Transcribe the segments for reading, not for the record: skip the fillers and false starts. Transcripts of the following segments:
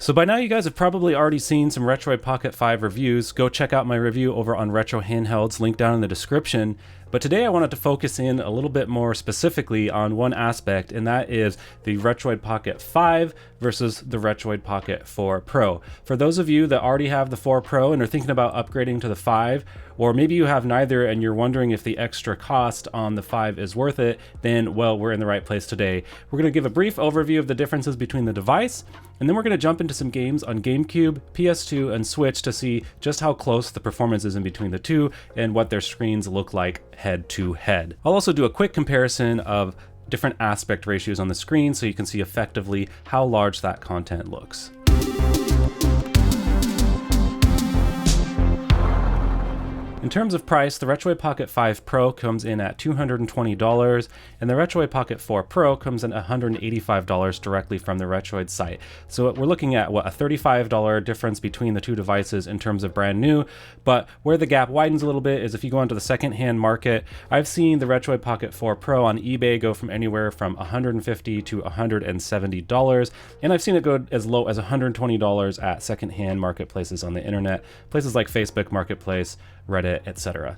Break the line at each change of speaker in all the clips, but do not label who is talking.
So by now you guys have probably already seen some Retroid Pocket 5 reviews. Go check out my review over on Retro Handhelds, link down in the description. But today I wanted to focus in a little bit more specifically on one aspect, and that is the Retroid Pocket 5 versus the Retroid Pocket 4 Pro. For those of you that already have the 4 Pro and are thinking about upgrading to the 5, or maybe you have neither and you're wondering if the extra cost on the 5 is worth it, then, well, we're in the right place today. We're going to give a brief overview of the differences between the device, and then we're going to jump into some games on GameCube, PS2, and Switch to see just how close the performance is in between the two and what their screens look like head to head. I'll also do a quick comparison of different aspect ratios on the screen so you can see effectively how large that content looks. In terms of price, the Retroid Pocket 5 Pro comes in at $220, and the Retroid Pocket 4 Pro comes in $185 directly from the Retroid site. So we're looking at, what, a $35 difference between the two devices in terms of brand new, but where the gap widens a little bit is if you go onto the secondhand market. I've seen the Retroid Pocket 4 Pro on eBay go from anywhere from $150 to $170, and I've seen it go as low as $120 at secondhand marketplaces on the internet, places like Facebook Marketplace, Reddit, etc.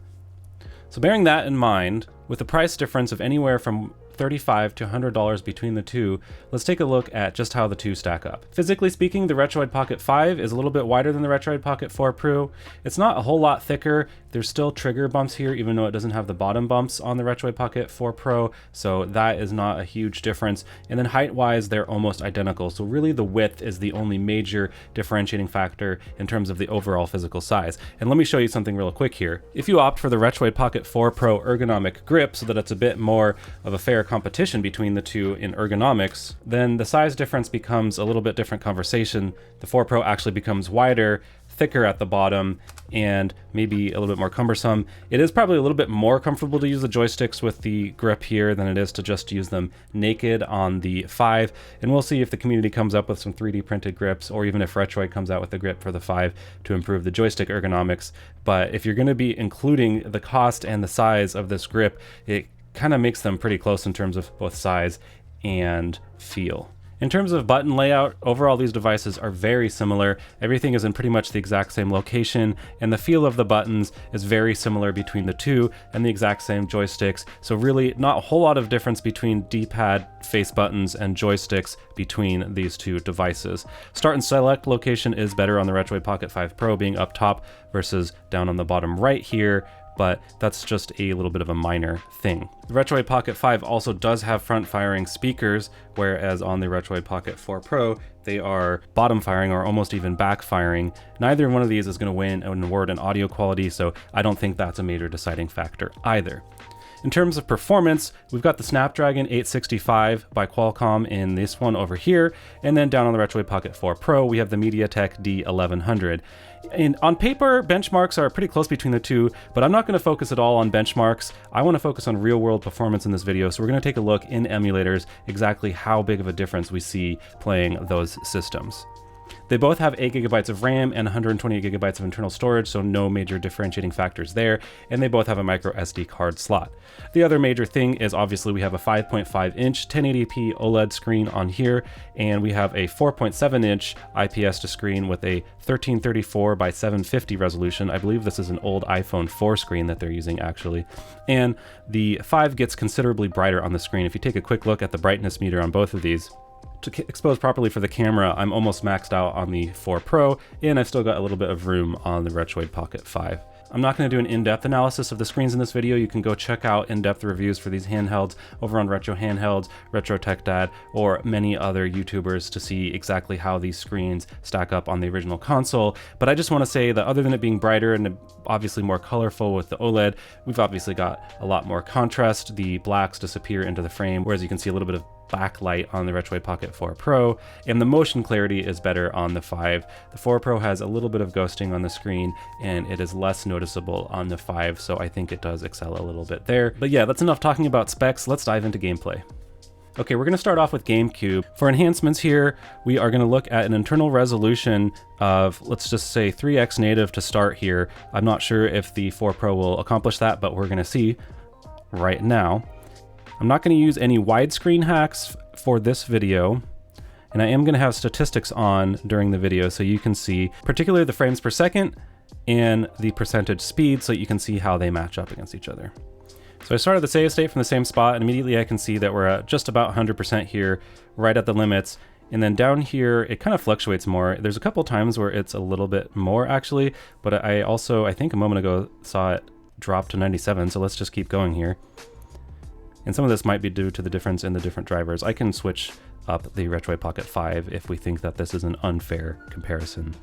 So bearing that in mind, with a price difference of anywhere from $35 to $100 between the two, let's take a look at just how the two stack up. Physically speaking, the Retroid Pocket 5 is a little bit wider than the Retroid Pocket 4 Pro. It's not a whole lot thicker. There's still trigger bumps here, even though it doesn't have the bottom bumps on the Retroid Pocket 4 Pro, so that is not a huge difference. And then height-wise, they're almost identical, so really the width is the only major differentiating factor in terms of the overall physical size. And let me show you something real quick here. If you opt for the Retroid Pocket 4 Pro ergonomic grip so that it's a bit more of a fair competition between the two in ergonomics, then the size difference becomes a little bit different conversation. The 4 Pro actually becomes wider, thicker at the bottom, and maybe a little bit more cumbersome. It is probably a little bit more comfortable to use the joysticks with the grip here than it is to just use them naked on the 5, and we'll see if the community comes up with some 3D printed grips, or even if Retroid comes out with a grip for the 5 to improve the joystick ergonomics. But if you're going to be including the cost and the size of this grip, it kind of makes them pretty close in terms of both size and feel. In terms of button layout, overall these devices are very similar. Everything is in pretty much the exact same location, and the feel of the buttons is very similar between the two, and the exact same joysticks. So really not a whole lot of difference between D-pad, face buttons, and joysticks between these two devices. Start and select location is better on the Retroid Pocket 5 Pro, being up top versus down on the bottom right here, but that's just a little bit of a minor thing. The Retroid Pocket 5 also does have front-firing speakers, whereas on the Retroid Pocket 4 Pro, they are bottom-firing or almost even back-firing. Neither one of these is going to win an award in audio quality, so I don't think that's a major deciding factor either. In terms of performance, we've got the Snapdragon 865 by Qualcomm in this one over here, and then down on the Retroid Pocket 4 Pro, we have the MediaTek D1100. And on paper, benchmarks are pretty close between the two, but I'm not going to focus at all on benchmarks. I want to focus on real-world performance in this video, so we're going to take a look in emulators exactly how big of a difference we see playing those systems. They both have 8 GB of RAM and 128 GB of internal storage, so no major differentiating factors there, and they both have a micro SD card slot. The other major thing is obviously we have a 5.5-inch 1080p OLED screen on here, and we have a 4.7-inch IPS screen with a 1334 by 750 resolution. I believe this is an old iPhone 4 screen that they're using actually. And the 5 gets considerably brighter on the screen. If you take a quick look at the brightness meter on both of these, to expose properly for the camera, I'm almost maxed out on the 4 Pro, and I've still got a little bit of room on the Retroid Pocket 5. I'm not going to do an in-depth analysis of the screens in this video. You can go check out in-depth reviews for these handhelds over on Retro Handhelds, Retro Tech Dad, or many other YouTubers to see exactly how these screens stack up on the original console. But I just want to say that other than it being brighter and obviously more colorful with the OLED, we've obviously got a lot more contrast. The blacks disappear into the frame, whereas you can see a little bit of backlight on the Retroid Pocket 4 Pro, and the motion clarity is better on the 5. The 4 Pro has a little bit of ghosting on the screen, and it is less noticeable on the 5, so I think it does excel a little bit there. But yeah, that's enough talking about specs. Let's dive into gameplay. Okay, we're going to start off with GameCube. For enhancements here, we are going to look at an internal resolution of, let's just say 3x native to start here. I'm not sure if the 4 Pro will accomplish that, but we're going to see right now. I'm not going to use any widescreen hacks for this video, And I am going to have statistics on during the video so you can see particularly the frames per second and the percentage speed so you can see how they match up against each other. So I started the save state from the same spot, and immediately I can see that we're at just about 100% here, right at the limits. And then down here, it kind of fluctuates more. There's a couple times where it's a little bit more actually, but I think a moment ago saw it drop to 97, so let's just keep going here. And some of this might be due to the difference in the different drivers. I can switch up the Retroid Pocket 5 if we think that this is an unfair comparison.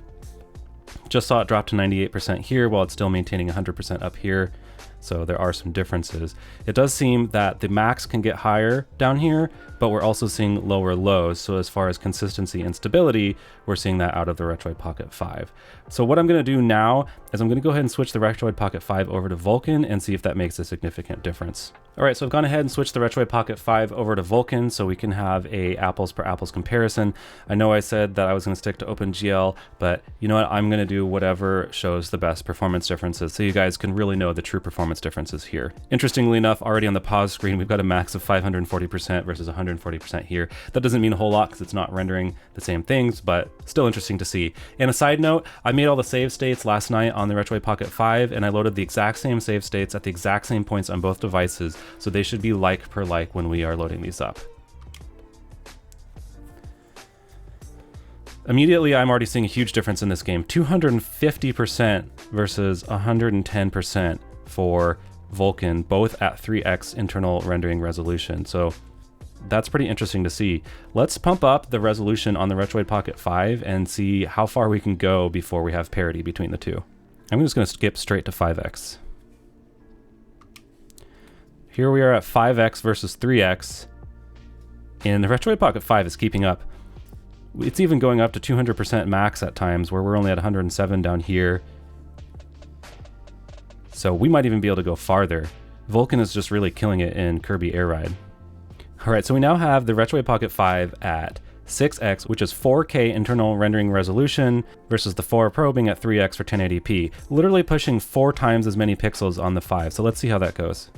Just saw it drop to 98% here while it's still maintaining 100% up here. So there are some differences. It does seem that the max can get higher down here, but we're also seeing lower lows. So as far as consistency and stability, we're seeing that out of the Retroid Pocket 5. So what I'm going to do now is I'm going to go ahead and switch the Retroid Pocket 5 over to Vulkan and see if that makes a significant difference. All right, so I've gone ahead and switched the Retroid Pocket 5 over to Vulkan so we can have a apples per apples comparison. I know I said that I was going to stick to OpenGL, but you know what? I'm going to do whatever shows the best performance differences so you guys can really know the true performance differences here. Interestingly enough, already on the pause screen, we've got a max of 540% versus 140% here. That doesn't mean a whole lot because it's not rendering the same things, but still interesting to see. And a side note, I made all the save states last night on the Retroid Pocket 5, and I loaded the exact same save states at the exact same points on both devices, so they should be like per like when we are loading these up. Immediately, I'm already seeing a huge difference in this game. 250% versus 110% for Vulkan, both at 3x internal rendering resolution. So that's pretty interesting to see. Let's pump up the resolution on the Retroid Pocket 5 and see how far we can go before we have parity between the two. I'm just going to skip straight to 5x. Here we are at 5x versus 3x, and the Retroid Pocket 5 is keeping up. It's even going up to 200% max at times, where we're only at 107 down here. So we might even be able to go farther. Vulkan is just really killing it in Kirby Air Ride. All right, so we now have the Retroid Pocket 5 at 6x, which is 4K internal rendering resolution, versus the 4 Pro being at 3x for 1080p, literally pushing 4 times as many pixels on the 5. So let's see how that goes.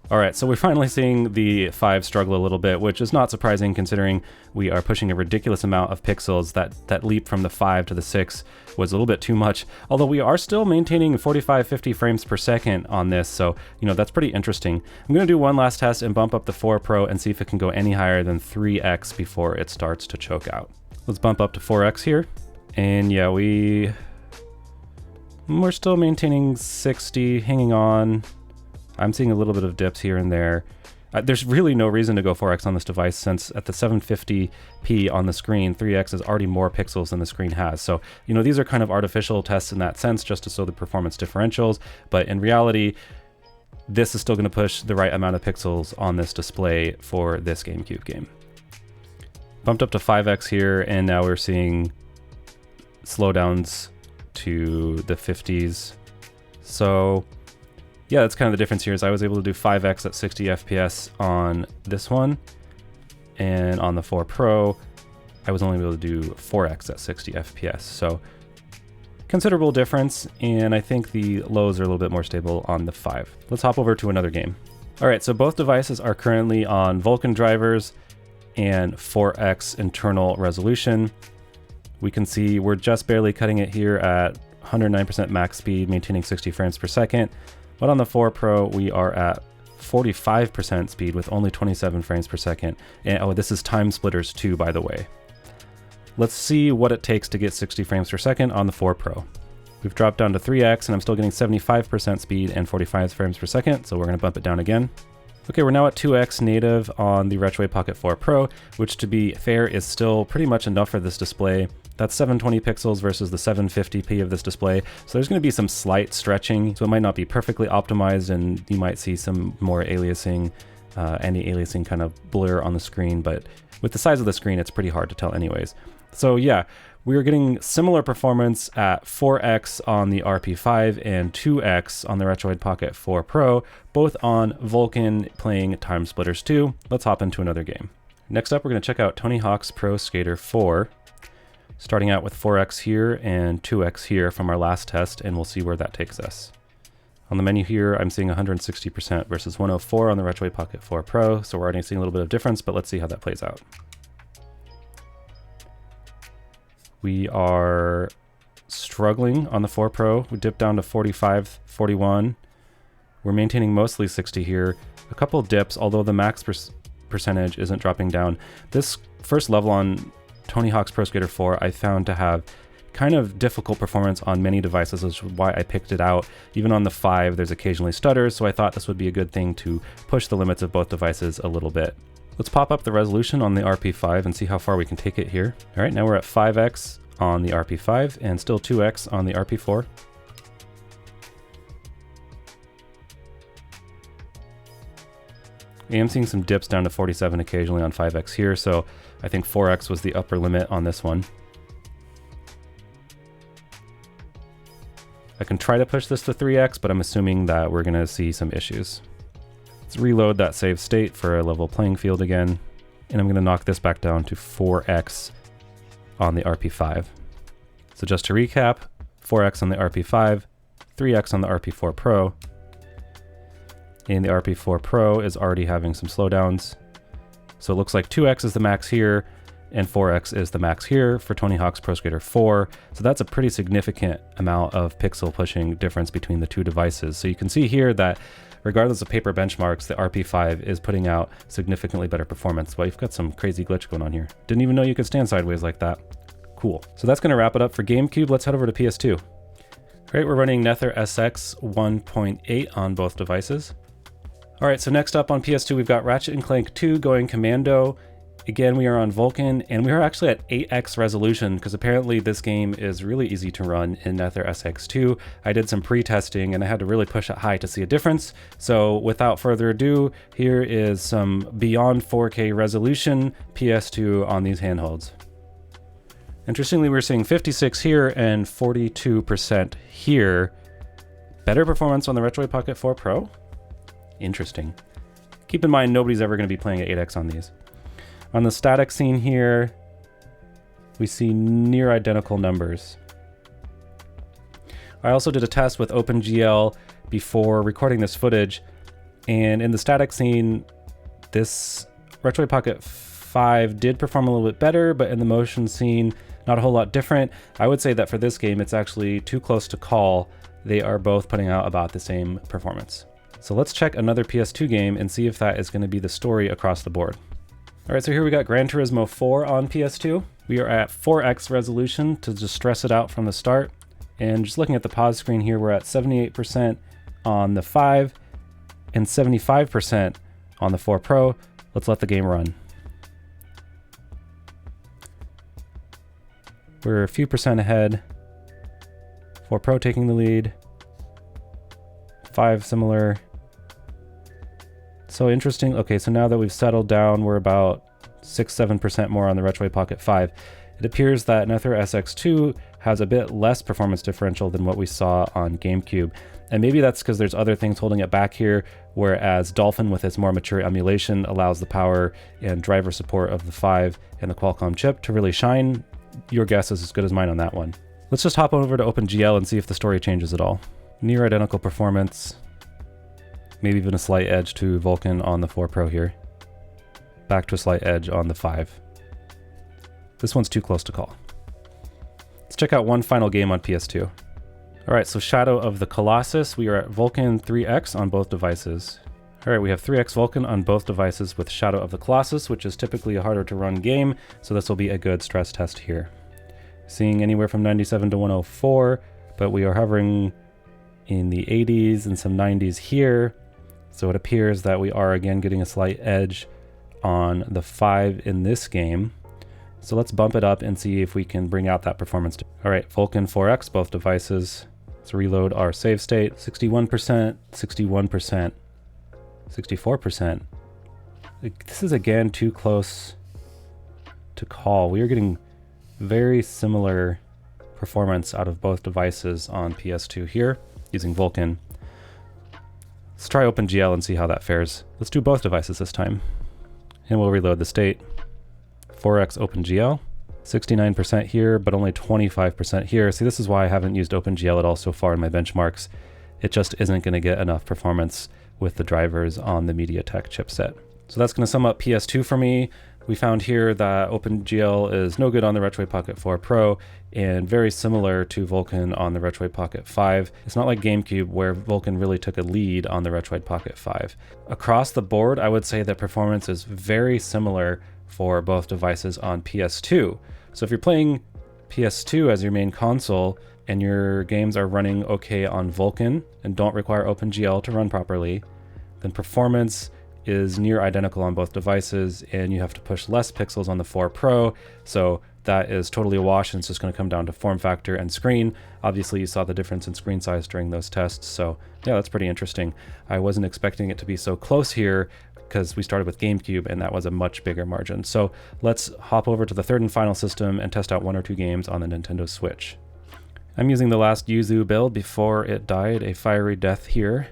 All right, so we're finally seeing the 5 struggle a little bit, which is not surprising considering we are pushing a ridiculous amount of pixels. That leap from the 5 to the 6 was a little bit too much, although we are still maintaining 45-50 frames per second on this, so you know that's pretty interesting. I'm going to do one last test and bump up the 4 Pro and see if it can go any higher than 3x before it starts to choke out. Let's bump up to 4x here, and yeah, we're still maintaining 60, hanging on. I'm seeing a little bit of dips here and there. There's really no reason to go 4x on this device since at the 750p on the screen, 3x is already more pixels than the screen has. So, you know, these are kind of artificial tests in that sense just to show the performance differentials. But in reality, this is still going to push the right amount of pixels on this display for this GameCube game. Bumped up to 5x here, and now we're seeing slowdowns to the 50s. So yeah, that's kind of the difference here is I was able to do 5x at 60 FPS on this one, and on the 4 Pro, I was only able to do 4x at 60 FPS. So considerable difference, and I think the lows are a little bit more stable on the 5. Let's hop over to another game. All right, so both devices are currently on Vulkan drivers and 4x internal resolution. We can see we're just barely cutting it here at 109% max speed, maintaining 60 frames per second. But on the 4 Pro, we are at 45% speed with only 27 frames per second. And oh, this is time splitters too, by the way. Let's see what it takes to get 60 frames per second on the 4 Pro. We've dropped down to 3x, and I'm still getting 75% speed and 45 frames per second, so we're going to bump it down again. Okay, we're now at 2x native on the Retroid Pocket 4 Pro, which to be fair is still pretty much enough for this display. That's 720 pixels versus the 750p of this display. So there's going to be some slight stretching, so it might not be perfectly optimized, and you might see some more aliasing, anti-aliasing kind of blur on the screen, but with the size of the screen, it's pretty hard to tell anyways. So yeah, we are getting similar performance at 4x on the RP5 and 2x on the Retroid Pocket 4 Pro, both on Vulkan playing Time Splitters 2. Let's hop into another game. Next up, we're going to check out Tony Hawk's Pro Skater 4. Starting out with 4x here and 2x here from our last test, and we'll see where that takes us. On the menu here, I'm seeing 160% versus 104 on the Retroid Pocket 4 Pro, so we're already seeing a little bit of difference, but let's see how that plays out. We are struggling on the 4 Pro. We dipped down to 45, 41. We're maintaining mostly 60 here. A couple dips, although the max percentage isn't dropping down. This first level on Tony Hawk's Pro Skater 4 I found to have kind of difficult performance on many devices, which is why I picked it out. Even on the 5, there's occasionally stutters, so I thought this would be a good thing to push the limits of both devices a little bit. Let's pop up the resolution on the RP5 and see how far we can take it here. All right, now we're at 5x on the RP5 and still 2x on the RP4. I am seeing some dips down to 47 occasionally on 5x here, so I think 4x was the upper limit on this one. I can try to push this to 3x, but I'm assuming that we're gonna see some issues. Let's reload that save state for a level playing field again, and I'm gonna knock this back down to 4x on the RP5. So just to recap, 4x on the RP5, 3x on the RP4 Pro, and the RP4 Pro is already having some slowdowns. So it looks like 2x is the max here, and 4x is the max here for Tony Hawk's Pro Skater 4. So that's a pretty significant amount of pixel pushing difference between the two devices. So you can see here that regardless of paper benchmarks, the RP5 is putting out significantly better performance. Well, you've got some crazy glitch going on here. Didn't even know you could stand sideways like that. Cool. So that's gonna wrap it up for GameCube. Let's head over to PS2. All right, we're running Nether SX 1.8 on both devices. All right, so next up on PS2, we've got Ratchet & Clank 2 going commando. Again, we are on Vulkan, and we are actually at 8x resolution because apparently this game is really easy to run in Nether SX2. I did some pre-testing and I had to really push it high to see a difference. So without further ado, here is some beyond 4K resolution PS2 on these handhelds. Interestingly, we're seeing 56 here and 42% here. Better performance on the Retroid Pocket 4 Pro? Interesting. Keep in mind, nobody's ever going to be playing at 8x on these. On the static scene here, we see near identical numbers. I also did a test with OpenGL before recording this footage, and in the static scene, this Retroid Pocket 5 did perform a little bit better, but in the motion scene, not a whole lot different. I would say that for this game, it's actually too close to call. They are both putting out about the same performance. So let's check another PS2 game and see if that is going to be the story across the board. All right, so here we got Gran Turismo 4 on PS2. We are at 4x resolution to just stress it out from the start. And just looking at the pause screen here, we're at 78% on the 5 and 75% on the 4 Pro. Let's let the game run. We're a few percent ahead. 4 Pro taking the lead. 5 similar. So interesting. Okay, so now that we've settled down, we're about 6-7% more on the Retroid Pocket 5. It appears that Nether SX2 has a bit less performance differential than what we saw on GameCube. And maybe that's because there's other things holding it back here, whereas Dolphin with its more mature emulation allows the power and driver support of the 5 and the Qualcomm chip to really shine. Your guess is as good as mine on that one. Let's just hop over to OpenGL and see if the story changes at all. Near identical performance. Maybe even a slight edge to Vulkan on the 4 Pro here. Back to a slight edge on the 5. This one's too close to call. Let's check out one final game on PS2. All right, so Shadow of the Colossus. We are at Vulkan 3x on both devices. All right, we have 3x Vulkan on both devices with Shadow of the Colossus, which is typically a harder to run game, so this will be a good stress test here. Seeing anywhere from 97 to 104, but we are hovering in the 80s and some 90s here. So it appears that we are again getting a slight edge on the 5 in this game. So let's bump it up and see if we can bring out that performance. All right, Vulkan 4x, both devices. Let's reload our save state. 61%, 61%, 64%. This is again too close to call. We are getting very similar performance out of both devices on PS2 here using Vulkan. Let's try OpenGL and see how that fares. Let's do both devices this time. And we'll reload the state. 4x OpenGL, 69% here, but only 25% here. See, this is why I haven't used OpenGL at all so far in my benchmarks, it just isn't going to get enough performance with the drivers on the MediaTek chipset. So that's going to sum up PS2 for me. We found here that OpenGL is no good on the Retroid Pocket 4 Pro and very similar to Vulkan on the Retroid Pocket 5. It's not like GameCube where Vulkan really took a lead on the Retroid Pocket 5. Across the board, I would say that performance is very similar for both devices on PS2. So if you're playing PS2 as your main console and your games are running okay on Vulkan and don't require OpenGL to run properly, then performance is near identical on both devices, and you have to push less pixels on the 4 Pro, so that is totally a wash, and it's just going to come down to form factor and screen. Obviously you saw the difference in screen size during those tests, so yeah, that's pretty interesting. I wasn't expecting it to be so close here because we started with GameCube and that was a much bigger margin. So let's hop over to the third and final system and test out 1 or 2 games on the Nintendo Switch. I'm using the last Yuzu build before it died a fiery death here.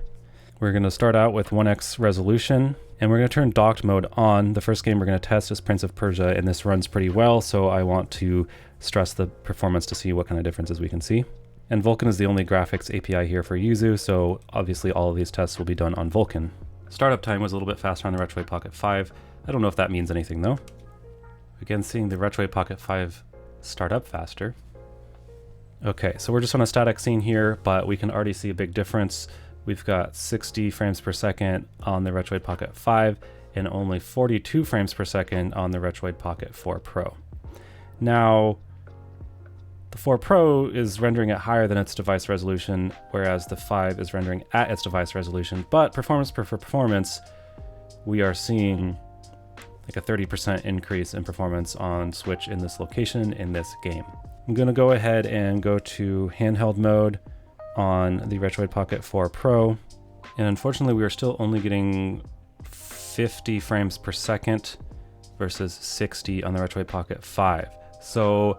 We're going to start out with 1x resolution, and we're going to turn docked mode on. The first game we're going to test is Prince of Persia, and this runs pretty well, so I want to stress the performance to see what kind of differences we can see. And Vulkan is the only graphics API here for Yuzu, so obviously all of these tests will be done on Vulkan. Startup time was a little bit faster on the Retroid Pocket 5. I don't know if that means anything though. Again, seeing the Retroid Pocket 5 start up faster. Okay, so we're just on a static scene here, but we can already see a big difference. We've got 60 frames per second on the Retroid Pocket 5 and only 42 frames per second on the Retroid Pocket 4 Pro. Now, the 4 Pro is rendering at higher than its device resolution, whereas the 5 is rendering at its device resolution, but performance per performance, we are seeing like a 30% increase in performance on Switch in this location in this game. I'm gonna go ahead and go to handheld mode on the Retroid Pocket 4 Pro, and unfortunately we are still only getting 50 frames per second versus 60 on the Retroid Pocket 5. So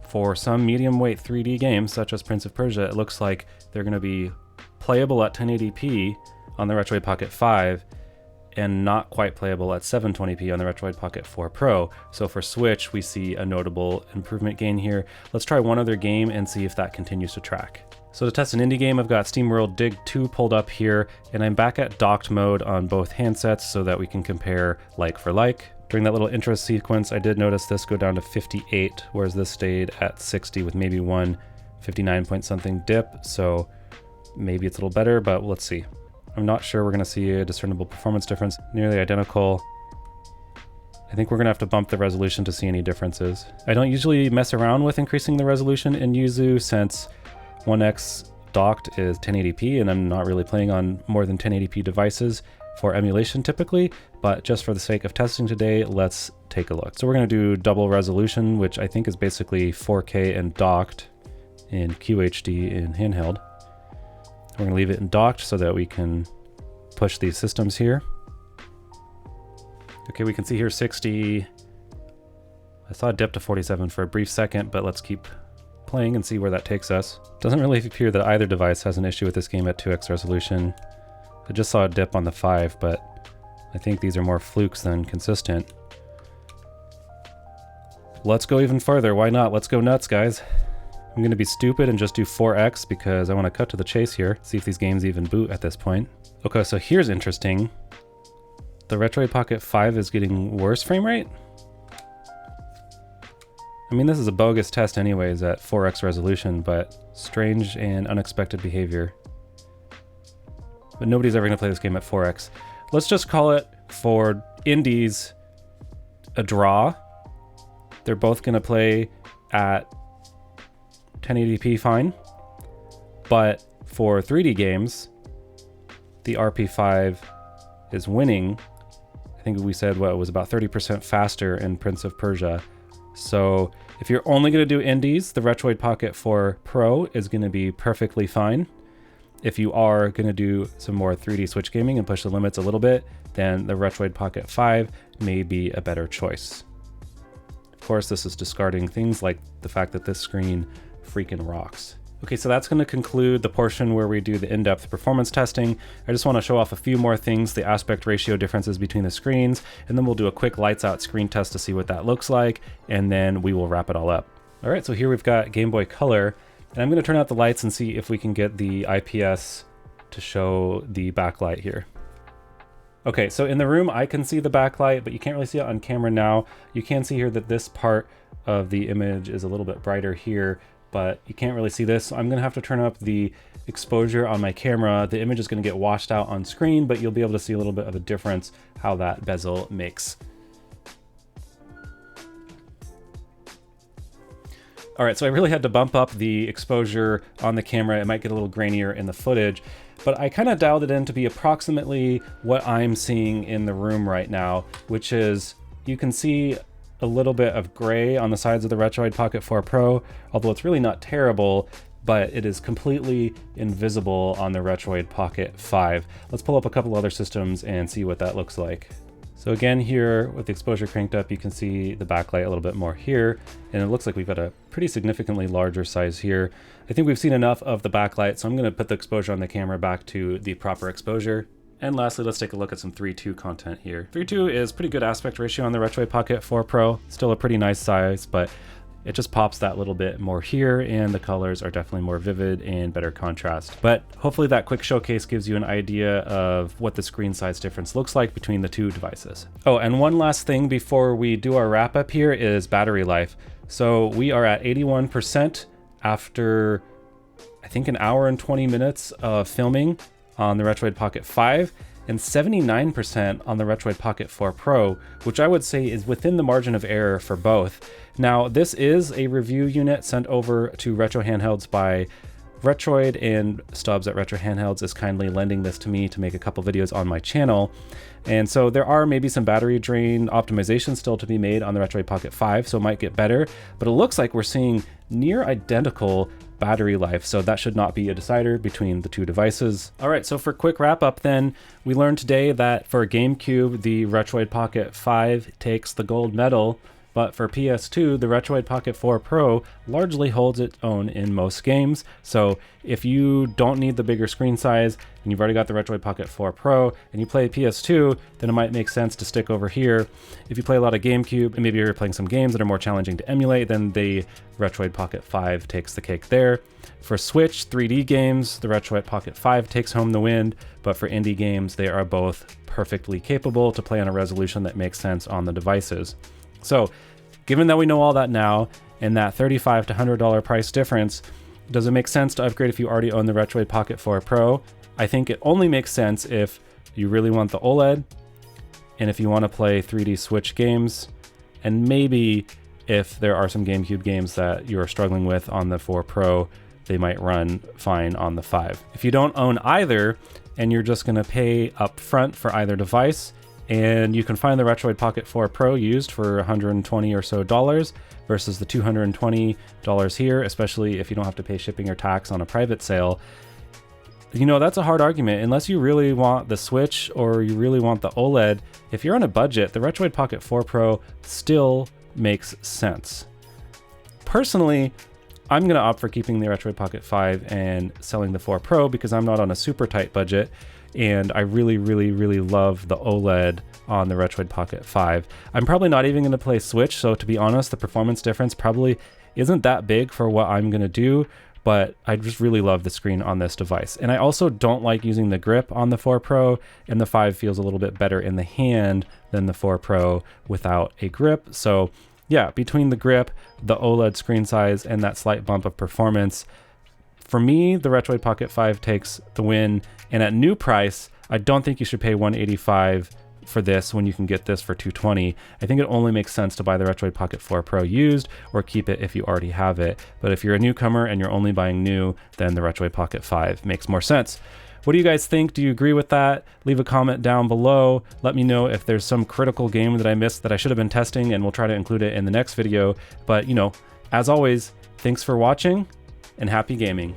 for some medium weight 3D games such as Prince of Persia, it looks like they're going to be playable at 1080p on the Retroid Pocket 5 and not quite playable at 720p on the Retroid Pocket 4 Pro. So for Switch, we see a notable improvement gain here. Let's try one other game and see if that continues to track. So to test an indie game, I've got SteamWorld Dig 2 pulled up here, and I'm back at docked mode on both handsets so that we can compare like for like. During that little intro sequence, I did notice this go down to 58, whereas this stayed at 60 with maybe one 59 point something dip, so maybe it's a little better, but let's see. I'm not sure we're going to see a discernible performance difference, nearly identical. I think we're going to have to bump the resolution to see any differences. I don't usually mess around with increasing the resolution in Yuzu since 1x docked is 1080p, and I'm not really playing on more than 1080p devices for emulation typically, but just for the sake of testing today, let's take a look. So we're going to do double resolution, which I think is basically 4K and docked in QHD in handheld. We're going to leave it in docked so that we can push these systems here. Okay, we can see here 60. I saw it dip to 47 for a brief second, but let's keep playing and see where that takes us. Doesn't really appear that either device has an issue with this game at 2x resolution. I just saw a dip on the 5, but I think these are more flukes than consistent. Let's go even further. Why not? Let's go nuts, guys. I'm going to be stupid and just do 4x because I want to cut to the chase here, see if these games even boot at this point. Okay, so here's interesting. The Retroid Pocket 5 is getting worse frame rate? I mean, this is a bogus test anyways at 4x resolution, but strange and unexpected behavior. But nobody's ever going to play this game at 4x. Let's just call it, for indies, a draw. They're both going to play at 1080p fine, but for 3D games, the RP5 is winning. I think we said what it was about 30% faster in Prince of Persia. So if you're only going to do indies, the Retroid Pocket 4 Pro is going to be perfectly fine. If you are going to do some more 3D Switch gaming and push the limits a little bit, then the Retroid Pocket 5 may be a better choice. Of course, this is discarding things like the fact that this screen freaking rocks. Okay, so that's going to conclude the portion where we do the in-depth performance testing. I just want to show off a few more things, the aspect ratio differences between the screens, and then we'll do a quick lights out screen test to see what that looks like, and then we will wrap it all up. All right, so here we've got Game Boy Color, and I'm going to turn out the lights and see if we can get the IPS to show the backlight here. Okay, so in the room I can see the backlight, but you can't really see it on camera now. You can see here that this part of the image is a little bit brighter here, but you can't really see this. So I'm gonna have to turn up the exposure on my camera. The image is gonna get washed out on screen, but you'll be able to see a little bit of a difference how that bezel makes. All right, so I really had to bump up the exposure on the camera. It might get a little grainier in the footage, but I kind of dialed it in to be approximately what I'm seeing in the room right now, which is you can see a little bit of gray on the sides of the Retroid Pocket 4 Pro, although it's really not terrible, but it is completely invisible on the Retroid Pocket 5. Let's pull up a couple other systems and see what that looks like. So again, here with the exposure cranked up, you can see the backlight a little bit more here, and it looks like we've got a pretty significantly larger size here. I think we've seen enough of the backlight, so I'm going to put the exposure on the camera back to the proper exposure. And lastly, let's take a look at some 3:2 content here. 3:2 is pretty good aspect ratio on the Retroid Pocket 4 Pro. Still a pretty nice size, but it just pops that little bit more here, and the colors are definitely more vivid and better contrast. But hopefully that quick showcase gives you an idea of what the screen size difference looks like between the two devices. Oh, and one last thing before we do our wrap up here is battery life. So we are at 81% after, I think, an hour and 20 minutes of filming on the Retroid Pocket 5, and 79% on the Retroid Pocket 4 Pro, which I would say is within the margin of error for both. Now, this is a review unit sent over to Retro Handhelds by Retroid, and Stubbs at Retro Handhelds is kindly lending this to me to make a couple videos on my channel. And so there are maybe some battery drain optimizations still to be made on the Retroid Pocket 5, so it might get better, but it looks like we're seeing near identical battery life, so that should not be a decider between the two devices. All right, so for quick wrap up then, we learned today that for GameCube, the Retroid Pocket 5 takes the gold medal, but for PS2, the Retroid Pocket 4 Pro largely holds its own in most games. So if you don't need the bigger screen size and you've already got the Retroid Pocket 4 Pro and you play PS2, then it might make sense to stick over here. If you play a lot of GameCube and maybe you're playing some games that are more challenging to emulate, then the Retroid Pocket 5 takes the cake there. For Switch 3D games, the Retroid Pocket 5 takes home the win, but for indie games, they are both perfectly capable to play on a resolution that makes sense on the devices. So, given that we know all that now, and that $35 to $100 price difference, does it make sense to upgrade if you already own the Retroid Pocket 4 Pro? I think it only makes sense if you really want the OLED, and if you want to play 3D Switch games, and maybe if there are some GameCube games that you're struggling with on the 4 Pro, they might run fine on the 5. If you don't own either, and you're just going to pay up front for either device, and you can find the Retroid Pocket 4 Pro used for $120 or so versus the $220 here, especially if you don't have to pay shipping or tax on a private sale. You know, that's a hard argument. Unless you really want the Switch or you really want the OLED, if you're on a budget, the Retroid Pocket 4 Pro still makes sense. Personally, I'm going to opt for keeping the Retroid Pocket 5 and selling the 4 Pro because I'm not on a super tight budget. And I really, really, really love the OLED on the Retroid Pocket 5. I'm probably not even going to play Switch, so to be honest, the performance difference probably isn't that big for what I'm going to do, but I just really love the screen on this device. And I also don't like using the grip on the 4 Pro, and the 5 feels a little bit better in the hand than the 4 Pro without a grip. So yeah, between the grip, the OLED screen size, and that slight bump of performance, for me, the Retroid Pocket 5 takes the win, and at new price, I don't think you should pay $185 for this when you can get this for $220. I think it only makes sense to buy the Retroid Pocket 4 Pro used or keep it if you already have it. But if you're a newcomer and you're only buying new, then the Retroid Pocket 5 makes more sense. What do you guys think? Do you agree with that? Leave a comment down below. Let me know if there's some critical game that I missed that I should have been testing, and we'll try to include it in the next video. But, you know, as always, thanks for watching, and happy gaming.